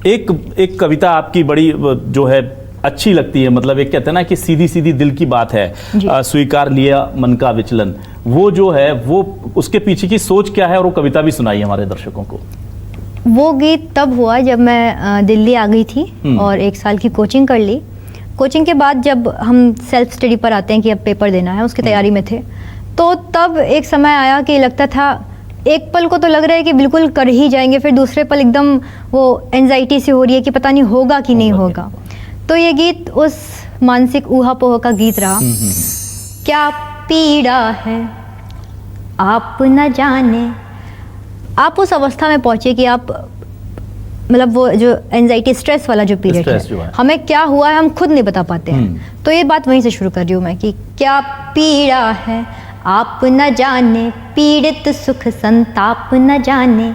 एक कविता आपकी बड़ी जो है अच्छी लगती है, मतलब एक कहते हैं ना कि सीधी सीधी दिल की बात है, स्वीकार लिया मन का विचलन, वो जो है वो उसके पीछे की सोच क्या है, और वो कविता भी सुनाई हमारे दर्शकों को। वो गीत तब हुआ जब मैं दिल्ली आ गई थी और 1 साल की कोचिंग कर ली। कोचिंग के बाद जब हम सेल्फ स्टडी पर आते हैं कि अब पेपर देना है, उसकी तैयारी में थे, तो तब एक समय आया कि लगता था, एक पल को तो लग रहा है कि बिल्कुल कर ही जाएंगे, फिर दूसरे पल एकदम वो एंजाइटी सी हो रही है कि पता नहीं होगा कि नहीं होगा। तो ये गीत उस मानसिक ऊहापोह का गीत रहा। क्या पीड़ा है आप न जाने, आप उस अवस्था में पहुंचे कि आप मतलब वो जो एंजाइटी स्ट्रेस वाला जो पीरियड है, हमें क्या हुआ है हम खुद नहीं बता पाते हैं। तो ये बात वहीं से शुरू कर रही हूँ मैं कि क्या पीड़ा है आप न जाने, पीड़ित सुख संताप न जाने,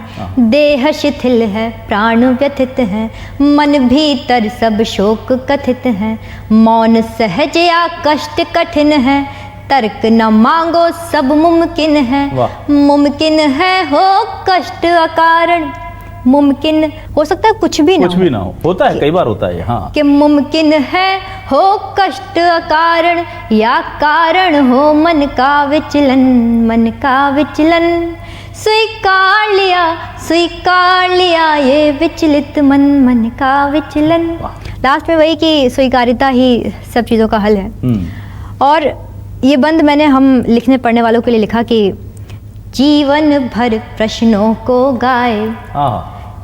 देह शिथिल है प्राण व्यथित है, मन भीतर सब शोक कथित है, मौन सहज या कष्ट कठिन है, तर्क न मांगो सब मुमकिन है, मुमकिन है हो कष्ट अकारण, मुमकिन हो सकता है कुछ भी ना हो, होता है कई बार होता है हाँ, कि मुमकिन है हो कष्ट अकारण या कारण हो मन का विचलन, मन का विचलन, स्वीकार लिया ये विचलित मन, मन का विचलन। लास्ट में वही कि स्वीकारिता ही सब चीज़ों का हल है। और ये बंद मैंने हम लिखने पढ़ने वालों के लिए लिखा कि जीवन भर प्रश्नों को गाए,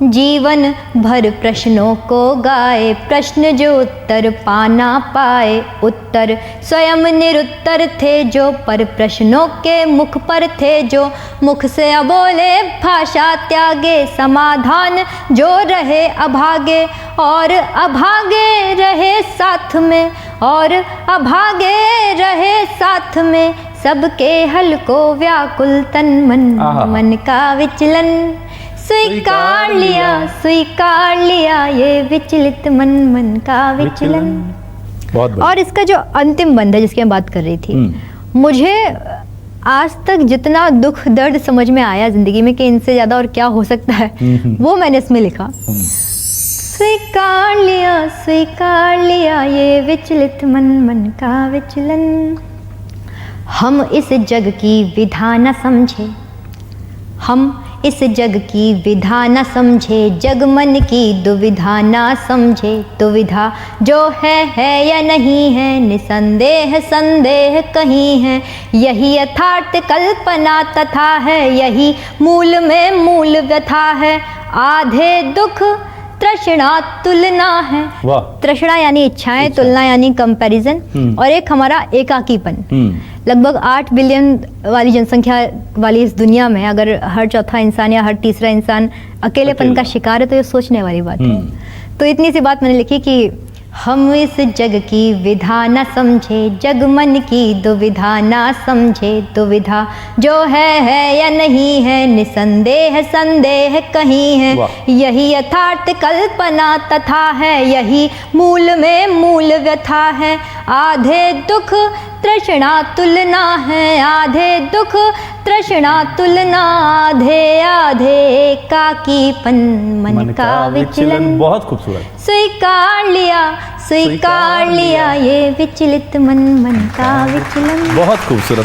जीवन भर प्रश्नों को गाए, प्रश्न जो उत्तर पाना पाए, उत्तर स्वयं निरुत्तर थे जो, पर प्रश्नों के मुख पर थे जो, मुख से अबोले भाषा त्यागे, समाधान जो रहे अभागे, और अभागे रहे साथ में, और अभागे रहे साथ में, सबके हल को व्याकुल तन मन, मन का विचलन, स्वीकार लिया ये विचलित मन, मन का विचलन। बहुत और इसका जो अंतिम बंद है जिसकी मैं बात कर रही थी, मुझे आज तक जितना दुख दर्द समझ में आया जिंदगी में कि इनसे ज्यादा और क्या हो सकता है, वो मैंने इसमें लिखा। स्वीकार लिया ये विचलित मन, मन का विचलन, हम इस जग की विधा न समझे, हम इस जग की विधा न समझे, जग मन की दुविधा ना समझे, दुविधा जो है या नहीं है, निसंदेह संदेह कहीं है, यही यथार्थ कल्पना तथा है, यही मूल में मूल व्यथा है, आधे दुख तृष्णा तुलना है, तृष्णा यानी इच्छाएं, तुलना यानी कंपैरिजन, और एक हमारा एकाकीपन। लगभग 8 बिलियन वाली जनसंख्या वाली इस दुनिया में अगर हर चौथा इंसान या हर तीसरा इंसान अकेलेपन का शिकार है तो ये सोचने वाली बात है। तो इतनी सी बात मैंने लिखी कि हम इस जग की विधा न समझे, जग मन की दुविधा ना समझे, दुविधा जो है या नहीं है, निसंदेह संदेह कहीं है, यही यथार्थ कल्पना तथा है, यही मूल में मूल व्यथा है, आधे दुख तृष्णा तुलना है, आधे दुख तृष्णा तुलना, आधे आधे एकाकीपन मन का विचलन। बहुत खूबसूरत। स्वीकार लिया ये विचलित मन, मन का विचलन। बहुत खूबसूरत।